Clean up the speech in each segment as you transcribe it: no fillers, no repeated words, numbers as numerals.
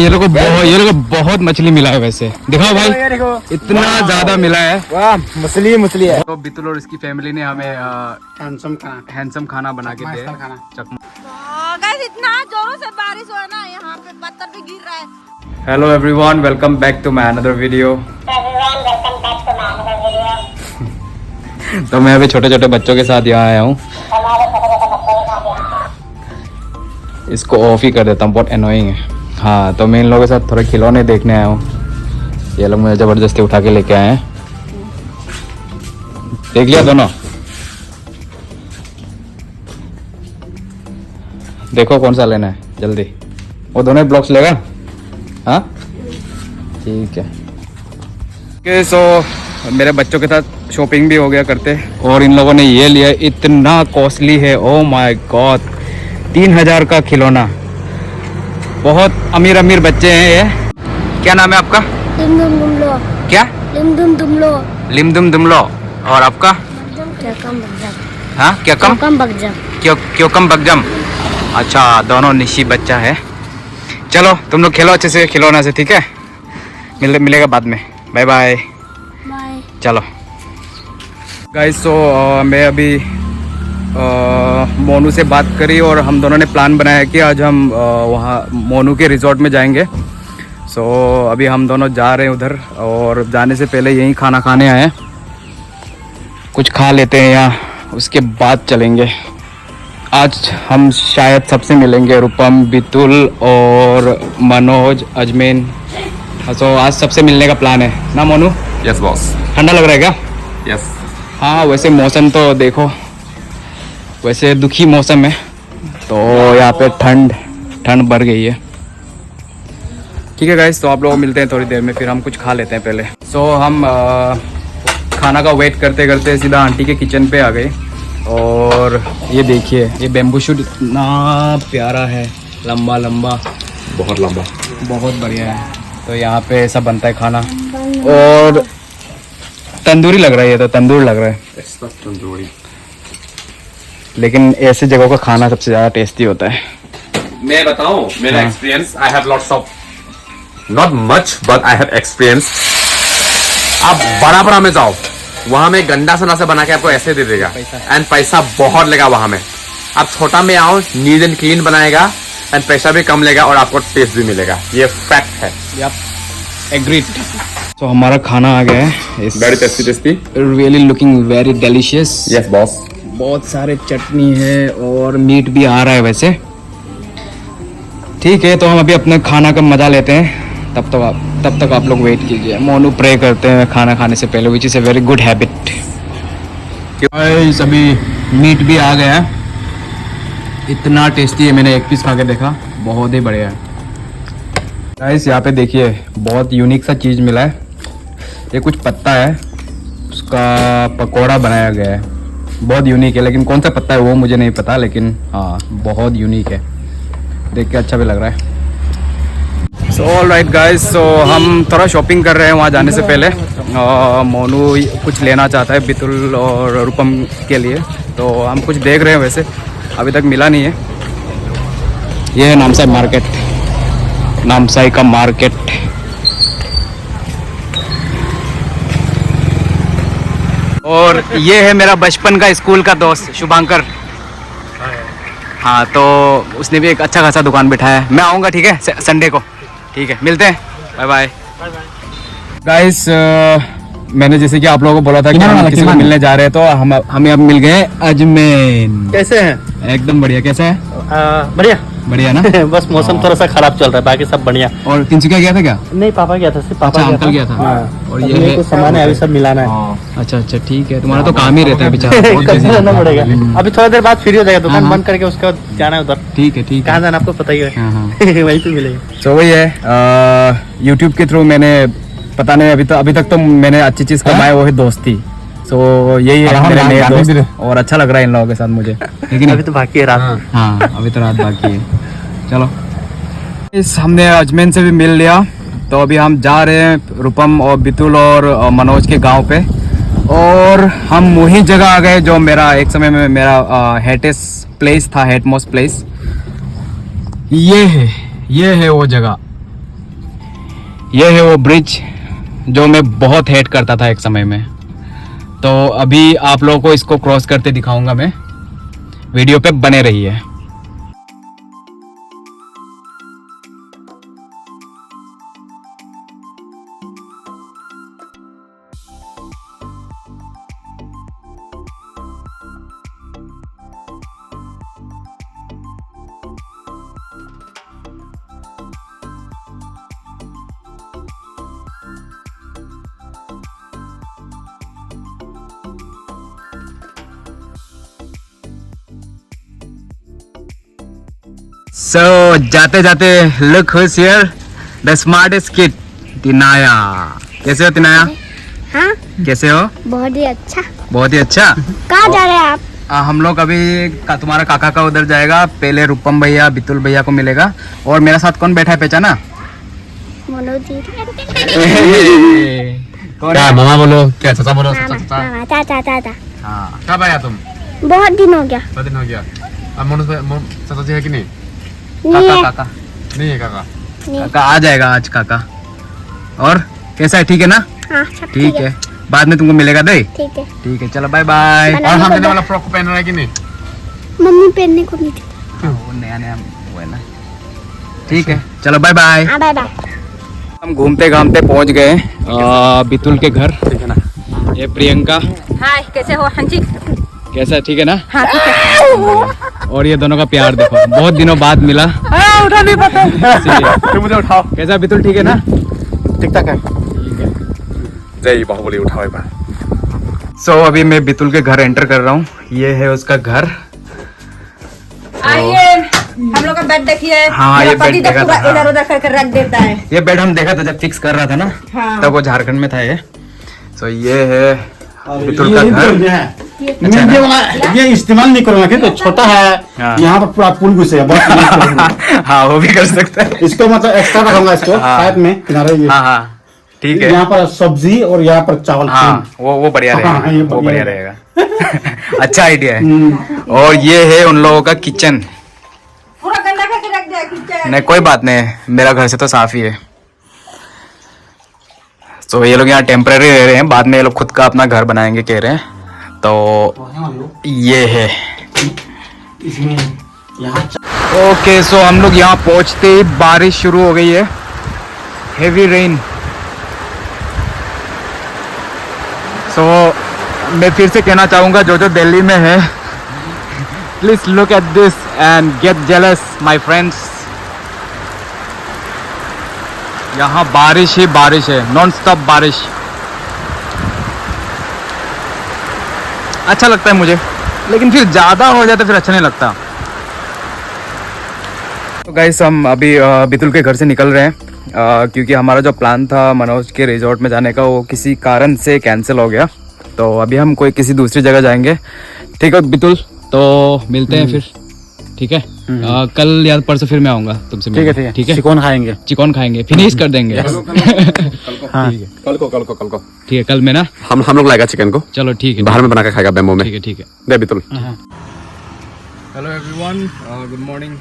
ये लोग को बहुत मछली मिला है वैसे। दिखाओ भाई, इतना ज्यादा मिला है। वाह, मछली है। तो बितुल और इसकी फैमिली ने हमें हैंडसम खाना बना के दिया। इतना जोरों से बारिश हो ना, यहाँ पे पत्थर भी गिर रहा है। Hello everyone, welcome back to my another video. तो मैं अभी छोटे छोटे बच्चों के साथ यहाँ आया हूँ। इसको ऑफ ही कर देता हूँ, बहुत एनोइंग है। हाँ, तो मैं इन लोगों के साथ थोड़े खिलौने देखने आया हूँ। ये लोग मुझे ज़बरदस्ती उठा के लेके आए हैं। देख लिया दोनों? देखो कौन सा लेना है जल्दी। वो दोनों ब्लॉक्स लेगा? हाँ ठीक है। सो मेरे बच्चों के साथ शॉपिंग भी हो गया करते, और इन लोगों ने ये लिया, इतना कॉस्टली है। ओ माय गॉड, 3000 का खिलौना। बहुत अमीर अमीर बच्चे हैं ये। क्या नाम है आपका? लिमदुम दुमलो। क्या? लिमदुम दुमलो। लिमदुम दुमलो। और आपका? हाँ क्या कम? क्यों बगजम। अच्छा, दोनों निशी बच्चा है। चलो तुम लोग खेलो अच्छे से खिलौना से, ठीक है? मिलेगा बाद में। Bye bye. चलो गाइस, तो मैं अभी मोनू से बात करी और हम दोनों ने प्लान बनाया कि आज हम वहाँ मोनू के रिजॉर्ट में जाएंगे। सो अभी हम दोनों जा रहे हैं उधर, और जाने से पहले यहीं खाना खाने आए हैं। कुछ खा लेते हैं यहाँ, उसके बाद चलेंगे। आज हम शायद सबसे मिलेंगे, रूपम, बितुल और मनोज, अजमेन। तो आज सबसे मिलने का प्लान है ना मोनू? Yes boss. ठंडा लग रहा है क्या? यस। हाँ, वैसे मौसम तो देखो, वैसे दुखी मौसम है, तो यहाँ पे ठंड बढ़ गई है। ठीक है गाइस, तो आप लोग मिलते हैं थोड़ी देर में, फिर हम कुछ खा लेते हैं पहले। सो हम खाना का वेट करते करते सीधा आंटी के किचन पे आ गए। और ये देखिए, ये बेम्बू शूट इतना प्यारा है, लंबा लंबा, बहुत लंबा, बहुत बढ़िया है। तो यहाँ पे सब बनता है खाना, और तंदूरी लग रहा है, ये तो तंदूर लग रहा है। तंदूरी। लेकिन ऐसे जगहों का खाना सबसे ज़्यादा टेस्टी होता है। मैं बताऊं मेरा experience, I have lots of, not much but I have experience. आप बड़ा में जाओ, वहां में गंदा सना से बना के आपको ऐसे दे देगा, एंड पैसा बहुत लेगा। वहां में आप छोटा में आओ, नीट एंड क्लीन बनाएगा, एंड पैसा भी कम लेगा, और आपको टेस्ट भी मिलेगा। ये फैक्ट है। एग्रीड। तो हमारा खाना आ गया है। Very tasty, really looking very delicious. Yes boss. बहुत सारे चटनी है और मीट भी आ रहा है वैसे। ठीक है, तो हम अभी अपने खाना का मजा लेते हैं। तब तक आप लोग वेट कीजिए। मोनू प्रे करते हैं खाना खाने से पहले, which is a very good habit. अभी मीट भी आ गया है, इतना टेस्टी है। मैंने एक पीस खा के देखा, बहुत ही बढ़िया है। गाइस यहाँ पे देखिए, बहुत यूनिक सा चीज़ मिला है। ये कुछ पत्ता है, उसका पकौड़ा बनाया गया है। बहुत यूनिक है, लेकिन कौन सा पत्ता है वो मुझे नहीं पता, लेकिन हाँ बहुत यूनिक है। देख के अच्छा भी लग रहा है। सो ऑलराइट गाइस, सो हम थोड़ा शॉपिंग कर रहे हैं वहाँ जाने से पहले। मोनू कुछ लेना चाहता है बितुल और रूपम के लिए, तो हम कुछ देख रहे हैं। वैसे अभी तक मिला नहीं है। ये है नामसाई मार्केट, नामसाई का मार्केट। और ये है मेरा बचपन का स्कूल का दोस्त शुभांकर। हाँ, तो उसने भी एक अच्छा खासा दुकान बिठाया है। मैं आऊँगा, ठीक है, संडे को। ठीक है, मिलते हैं। Bye bye guys. मैंने जैसे कि आप लोगों को बोला था कि हम किसी को मिलने जा रहे हैं, तो हमें अब मिल गए अजमेन। कैसे हैं? एकदम बढ़िया। कैसा है? बढ़िया ना? बस मौसम थोड़ा सा खराब चल रहा है, बाकी सब बढ़िया। और तिनसुकिया गया था क्या? नहीं, पापा गया था, सिर्फ पापा अच्छा, अंकल गया था। और ये है कुछ सामान है, अभी सब मिलाना है। अच्छा ठीक है, तुम्हारा तो काम ही रहता है बेचारा, बहुत busy है। करना पड़ेगा। अभी थोड़ा देर बाद फ्री हो जाएगा, दुकान बंद करके उसके बाद जाना है उधर। ठीक है। कहाँ जाना आपको पता ही है। वहीं पे मिलेगा। तो वही है, यूट्यूब के थ्रू मैंने, पता नहीं, अभी तक तो मैंने अच्छी चीज कमाई, वो है दोस्ती। सो यही है मेरे नए दोस्त, और अच्छा लग रहा है इन लोगों के साथ मुझे। लेकिन अभी तो बाकी है रात। हाँ, अभी तो रात बाकी है। चलो, हमने अजमेन से भी मिल लिया, तो अभी हम जा रहे हैं रूपम और बितुल और मनोज के गांव पे। और हम वही जगह आ गए जो मेरा एक समय में मेरा हेटेस्ट प्लेस था, हेटमोस्ट प्लेस। ये है वो जगह। ये है वो ब्रिज जो मैं बहुत हेट करता था एक समय में। तो अभी आप लोगों को इसको क्रॉस करते दिखाऊंगा मैं, वीडियो पे बने रहिए। So जाते जाते look who's here, the smartest kid, तिनाया। कैसे हो तिनाया? हाँ कैसे हो? बहुत ही अच्छा। बहुत ही अच्छा। कहाँ जा रहे हैं आप? हम लोग अभी तुम्हारा काका का उधर जाएगा, पहले रूपम भैया बितुल भैया को मिलेगा, और मेरे साथ कौन बैठा है पहचाना? मनोज जी। कौन क्या है? मामा बोलो, क्या चाचा बोलो, मामा मामा चाचा चाचा। हाँ कब आया तुम? बहुत दिन हो गया। 2 दिन हो गया। अब मोनू चाचा जी है कि नहीं? नहीं काका है, काका नहीं है काका। नहीं। काका आ जाएगा आज काका। और कैसा है, ठीक है ना? हाँ सब ठीक है, बाद में तुमको मिलेगा दे। ठीक है। ठीक है, चलो बाय बाय। बना- और हम को देने दो। वाला फ्रॉक को पहन रहा है कि नहीं? मम्मी पहनने को नहीं थी। वो नया नया वो है ना। ठीक है, चलो बाय बाय। हाँ बाय बाय। हम घूमते घामते पहुंच गए बितुल के घर। ठीक है ना? ये प्रियंका, हाय, कैसे हो? हाँ जी। कैसा है, ठीक है ना? हाँ ठीक है। और ये दोनों का प्यार देखो, बहुत दिनों बाद मिला। उठा नहीं पता। इसीलिए। मुझे उठाओ। कैसा बितुल, ठीक है ना? ठीक ठाक है। जय बाहुबली, उठाओ एक बार। सो अभी मैं बितुल के घर एंटर कर रहा हूँ। ये है उसका घर। आइए, हम लोग का बेड देखिए। हाँ, मेरा ये पति बेड तो देखा पूरा था, हाँ। इधर उधर करके रख देता है। ये बेड हम देखा था जब फिक्स कर रहा था ना, हाँ। तब वो झारखंड में था ये। सो ये है बितुल ये का जो घर। है, मैं ये वाला ये इस्तेमाल नहीं करूंगा क्योंकि तो छोटा है। हाँ। यहाँ पर पूरा पुल घुसे है, बहुत इस्तेमाल करूंगा। हाँ, वो भी कर सकता है। इसको मतलब एक्स्ट्रा रखूंगा इसको हाँ। साइड में किनारे ये। हाँ हाँ, ठीक है। यहाँ पर सब्जी और यहाँ पर चावल। हाँ, वो बढ़िया हाँ, ये रहेगा, वो बढ़िया बढ़िया रहेगा। अच्छा आइडिया है। और ये है उन लोगों का किचन। पूरा गंदा करके रख दिया किचन। नहीं, कोई बात नहीं, मेरा घर से तो साफ ही है। तो ये लोग यहाँ टेम्पररी रह रहे हैं, बाद में ये लोग खुद का अपना घर बनाएंगे कह रहे हैं। तो ये है। इसमें यहाँ ओके, सो हम लोग यहाँ पहुँचते ही बारिश शुरू हो गई है, हेवी रेन। सो मैं फिर से कहना चाहूँगा जो दिल्ली में है, please look at this and gate jealous my friends. यहाँ बारिश ही बारिश है, नॉन स्टॉप बारिश। अच्छा लगता है मुझे, लेकिन फिर ज़्यादा हो जाए तो फिर अच्छा नहीं लगता। तो गाइस हम अभी बितुल के घर से निकल रहे हैं, क्योंकि हमारा जो प्लान था मनोज के रिजॉर्ट में जाने का वो किसी कारण से कैंसिल हो गया। तो अभी हम कोई किसी दूसरी जगह जाएंगे। ठीक है बितुल, तो मिलते हैं फिर। ठीक है, कल या परसों फिर मैं आऊँगा तुमसे मिलने। ठीक है ठीक है, चिकन खाएंगे। चिकन खाएंगे, फिनिश कर देंगे। हाँ कल को ठीक है, कल में ना। हम लोग लाएगा चिकन को, चलो ठीक है, बाहर में बना के खाएगा बेम्बो में। ठीक है, ठीक है। दे Bitul. Hello everyone, good morning.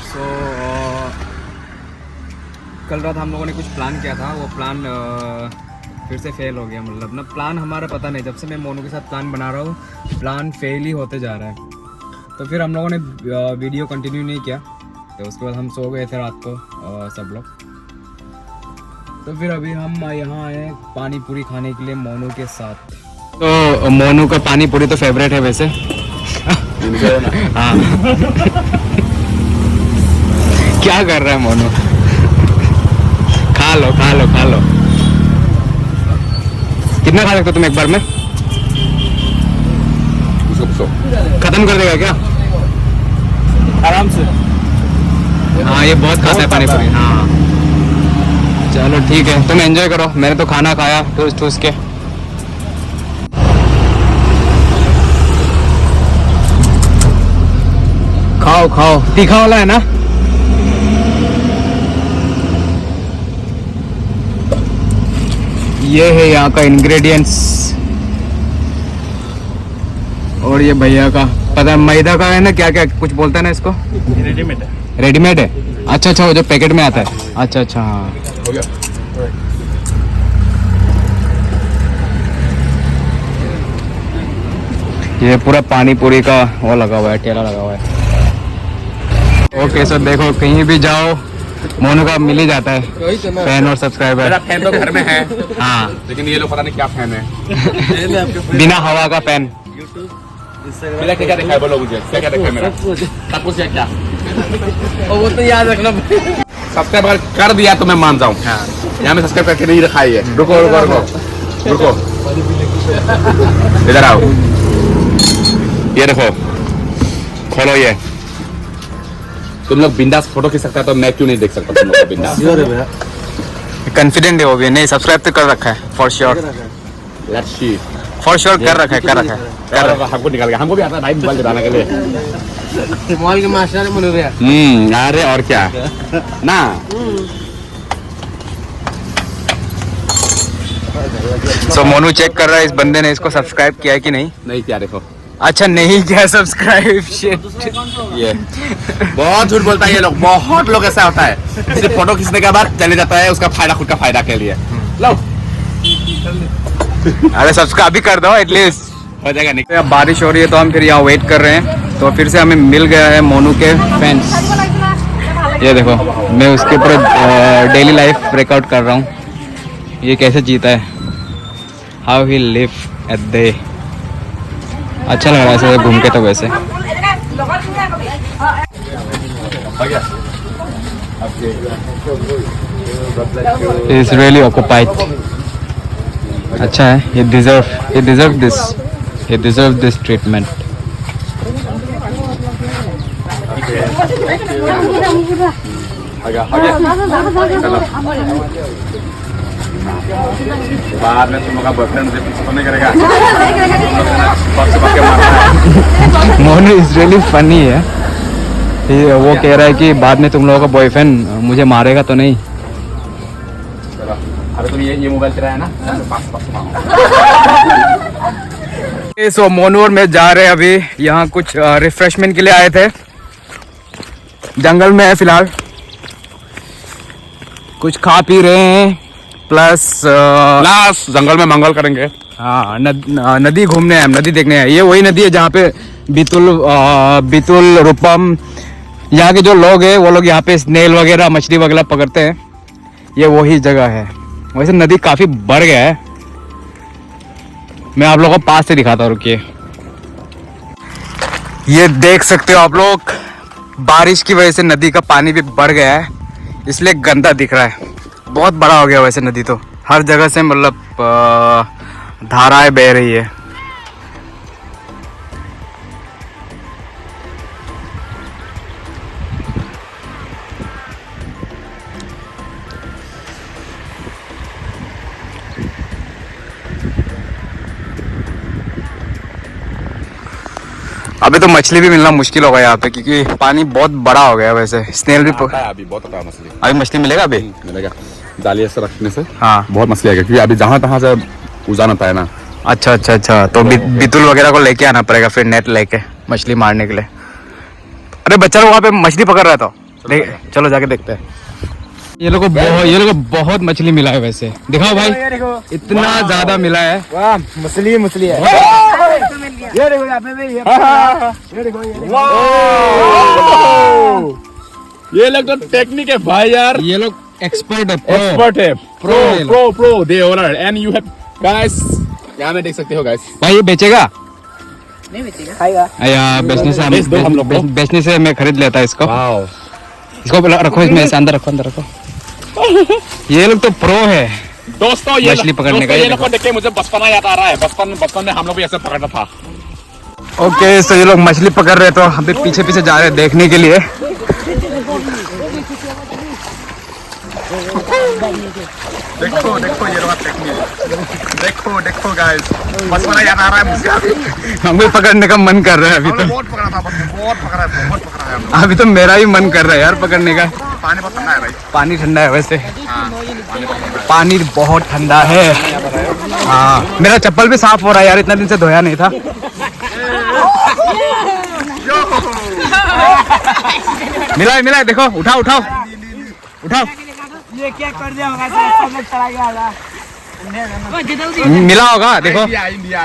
So कल रात हम लोगों ने कुछ प्लान किया था, वो प्लान फिर से फेल हो गया। मतलब ना, प्लान हमारा पता नहीं, जब से मैं मोनू के साथ प्लान बना रहा हूँ प्लान फेल ही होते जा रहा है। तो फिर हम लोगों ने वीडियो कंटिन्यू नहीं किया, तो उसके बाद हम सो गए थे रात को सब लोग। तो फिर अभी हम यहाँ आए पानी पूरी खाने के लिए मोनू के साथ। तो मोनू का पानी पूरी तो फेवरेट है वैसे। हाँ। क्या कर रहा है मोनू? खा लो खा लो खा लो। कितना खा सकते हो तुम एक बार में? खत्म कर देगा क्या? आराम से। हाँ, ये बहुत खाता है पानी पूरी। हाँ चलो ठीक है, तुम एंजॉय करो, मैंने तो खाना खाया ठूस ठूस के। खाओ खाओ, तीखा वाला है ना? ये है यहाँ का इंग्रेडिएंट्स। और ये भैया का पता है, मैदा का है ना, क्या क्या कुछ बोलता है ना इसको। रेडीमेड है। रेडीमेड है। अच्छा अच्छा, वो जो पैकेट में आता है। अच्छा अच्छा हाँ, हो गया। ये पूरा पानी पूरी का वो लगा हुआ है, ठेला लगा हुआ है। ओके सर, देखो कहीं भी जाओ मोनू का मिल ही जाता है फैन और सब्सक्राइबर। मेरा फैन तो घर में है, हाँ, लेकिन ये लोग पता नहीं क्या फैन है। बिना हवा का फैन। मेरा क्या क्या देखा है बोलो मुझे, क्या क्या देखा है मेरा? सब कुछ है क्या? वो तो याद रखना। सब्सक्राइब अगर कर दिया तो मैं मान जाऊँ। यहाँ में सब्सक्राइब करके नहीं रखा ही है। रुको रुको रुको रुको, इधर आओ, ये देखो, खोलो ये। तुम लोग बिंदास फोटो खींच सकता है तो मैं क्यों नहीं देख सकता तुम लोग को बिंदास? कॉन्फिडेंट है वो भी। नहीं, सब्सक्राइब तो कर रखा है for sure. Let's see. For sure कर रखा है, कर रखा है। हमको निकाल गया, हमको भी आता है भाई मोबाइल चलाने के लिए। मोबाइल के मास्टर बन गया। अरे और क्या ना। सो मोनू चेक कर रहा है इस बंदे ने इसको सब्सक्राइब किया है कि नहीं। नहीं क्या देखो, अच्छा नहीं किया सब्सक्राइब। शिट, ये बहुत झूठ बोलता है ये लोग। बहुत लोग ऐसा होता है, सिर्फ फोटो खींचने के बाद चले जाता है उसका फायदा, खुद का फायदा के लिए। लो अरे सब्सक्राइब भी कर दो एटलीस्ट। हो जाएगा। नहीं अब बारिश हो रही है तो हम फिर यहाँ वेट कर रहे हैं। तो फिर से हमें मिल गया है मोनू के फैंस। ये देखो, मैं उसके ऊपर डेली लाइफ ब्रेकआउट कर रहा हूँ। ये कैसे जीता है, how he live at day. अच्छा लग रहा है ऐसे घूम के। तो वैसे इज रियली ऑक्युपाइड। अच्छा है, ये डिजर्व दिस ट्रीटमेंट। बाद में तुम लोग का बॉयफ्रेंड मुझे पीछे नहीं करेगा। मोनू इज रियली फनी है। वो कह रहा है कि बाद में तुम लोगों का बॉयफ्रेंड मुझे मारेगा तो नहीं। अरे तुम ये मोबाइल चलाया ना, पास सो मोनू और मैं जा रहे हैं अभी यहाँ कुछ रिफ्रेशमेंट के लिए आए थे। जंगल में है फिलहाल, कुछ खा पी रहे हैं प्लस जंगल में मंगल करेंगे। हाँ, नदी घूमने हैं, नदी देखने हैं। ये वही नदी है जहाँ पे बितुल रूपम यहाँ के जो लोग हैं वो लोग यहाँ पे स्नेल वगैरह मछली वगैरह पकड़ते हैं। ये वही जगह है। वैसे नदी काफी बढ़ गया है। मैं आप लोगों को पास से दिखाता हूँ, रुकिए। ये देख सकते हो आप लोग, बारिश की वजह से नदी का पानी भी बढ़ गया है, इसलिए गंदा दिख रहा है। बहुत बड़ा हो गया वैसे नदी तो, हर जगह से मतलब धाराएं बह रही है। अभी तो मछली भी मिलना मुश्किल होगा यहाँ पे, क्योंकि पानी बहुत बड़ा हो गया है। वैसे स्नेल भी अभी बहुत आता है मछली। अभी मछली मिलेगा अभी मिलेगा, जाली ऐसे रखने से हाँ बहुत मछली आएगा, क्योंकि अभी जहाँ तहाँ से उजान आता है ना। अच्छा अच्छा अच्छा, तो बितुल वगैरह को लेके आना पड़ेगा फिर, नेट लेके मछली मारने के लिए। अरे बच्चा लोग वहाँ पे मछली पकड़ रहा था, चलो जाके देखते हैं। ये लोग को बहुत मछली मिला है वैसे। दिखाओ भाई, इतना ज्यादा मिला है। वाह, मछली है। ये देखो यहाँ पे भी, ये देखो ये लोग तो टेक्निक है भाई यार, ये लोग एक्सपर्ट है, एक्सपर्ट है, pro pro they owner and you have guys, यहाँ में देख सकते हो गाइस। भाई ये बेचेगा नहीं बेचेगा, खाएगा या बेचने से मैं खरीद लेता इसको। वाओ, इसको रखो, इसमें अंदर रखो, ये लोग तो प्रो है दोस्तों। ये मछली पकड़ने का। ये लोग को देख के मुझे बचपना याद आ रहा है। बचपन में हम लोग भी ऐसे पकड़ता था। ओके, तो ये लोग मछली पकड़ रहे, तो हम भी पीछे पीछे जा रहे हैं देखने के लिए। देखो ये लोग टेक्निक, देखो गाइस, बचपना याद आ रहा है मुझे अभी। हमें पकड़ने का मन कर रहा है अभी तो। बहुत पकड़ा था, बहुत पकड़ा है अभी तो मेरा भी मन कर रहा है यार पकड़ने का। पानी बहुत ठंडा है भाई। पानी ठंडा है वैसे, पानी बहुत ठंडा है। हाँ, मेरा चप्पल भी साफ हो रहा है यार, इतना दिन से धोया नहीं था। मिला है देखो, उठाओ उठाओ उठाओ, ये क्या कर दिया होगा, सब लोग चला गया होगा। मिला होगा देखो। इंडिया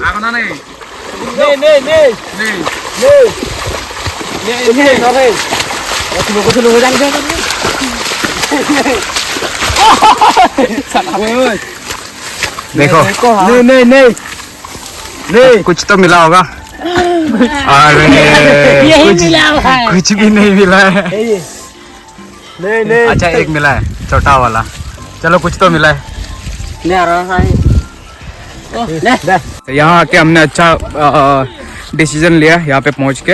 आगो ना नहीं नहीं नहीं नहीं नहीं नहीं नहीं कुछ लोग जान गए देखो नहीं नहीं नहीं नहीं कुछ तो मिला होगा। अरे कुछ भी नहीं मिला है। नहीं नहीं अच्छा एक मिला है, छोटा वाला। चलो कुछ तो मिला है। यहाँ आके हमने अच्छा डिसीजन लिया यहाँ पे पहुँच के।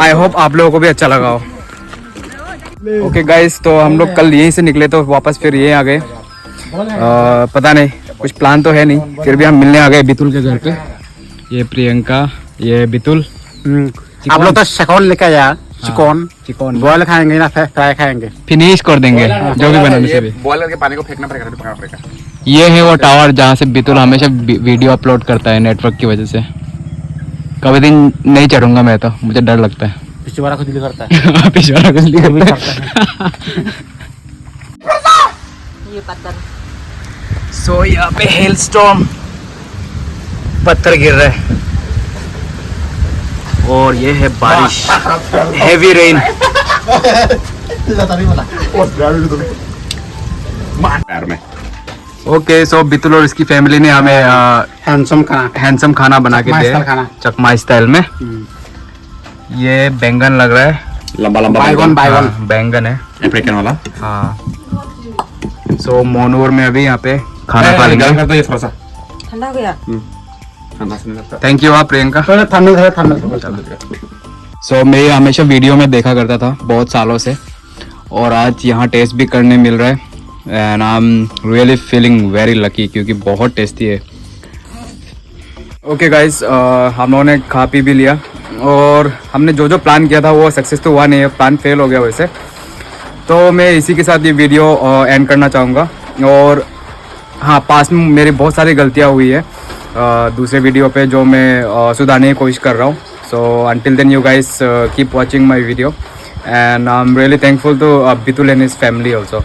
आई होप आप लोगों को भी अच्छा लगा हो। ओके गाइस, तो हम लोग कल यहीं से निकले तो वापस फिर ये आ गए। पता नहीं, कुछ प्लान तो है नहीं, फिर भी हम मिलने आ गए बितुल के घर पे। ये प्रियंका, ये बितुल। आप लोग तो चिकन लेके आया। चिकन बॉयल खाएंगे ना फ्राई खाएंगे? फिनिश कर देंगे जो भी बनाने से भी। बॉयल करके पानी को फेंकना पड़ेगा। ये है वो टावर जहाँ से बितुल हमेशा वीडियो अपलोड करता है नेटवर्क की वजह से। कभी दिन नहीं चढ़ूंगा मैं तो, मुझे डर लगता है। पिछवाड़ा कुछ नहीं करता है। पिछवाड़ा कुछ नहीं करता है। ये पत्थर सो यहाँ पे हेल स्टॉर्म, पत्थर गिर रहे हैं और ये है बारिश, हेवी रेन। पैर में ओके, सो बितुल और इसकी फैमिली ने हमें हैंडसम खाना बना के दिया है, चकमा स्टाइल में। ये बैंगन लग रहा है, लंबा लंबा बैंगन है अफ्रीकन वाला। हाँ। सो मोनूर में अभी यहाँ पे खाना खा लेंगे। कर दो ये थोड़ा सा ठंडा हो गया। ठंडा से नहीं लगता। Thank you Priyanka. सो मैं ये हमेशा वीडियो में देखा करता था बहुत सालों से, और आज यहाँ टेस्ट भी करने मिल रहा है। And I am really feeling very lucky क्योंकि बहुत टेस्टी है। ओके गाइस, हम लोगों ने खा पी भी लिया और हमने जो प्लान किया था वो सक्सेस तो हुआ नहीं है, प्लान फेल हो गया वैसे। तो मैं इसी के साथ ये वीडियो एंड करना चाहूँगा। और हाँ, पास में मेरी बहुत सारी गलतियाँ हुई है दूसरे वीडियो पे जो मैं सुधारने की कोशिश कर रहा हूँ। So until then you guys keep watching my video and I am really thankful to Bitul and his family also.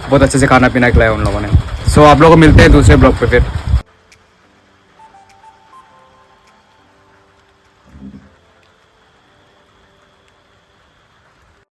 बहुत अच्छे से खाना पीना खिलाया उन लोगों ने। सो आप लोगों को मिलते हैं दूसरे ब्लॉग पे फिर।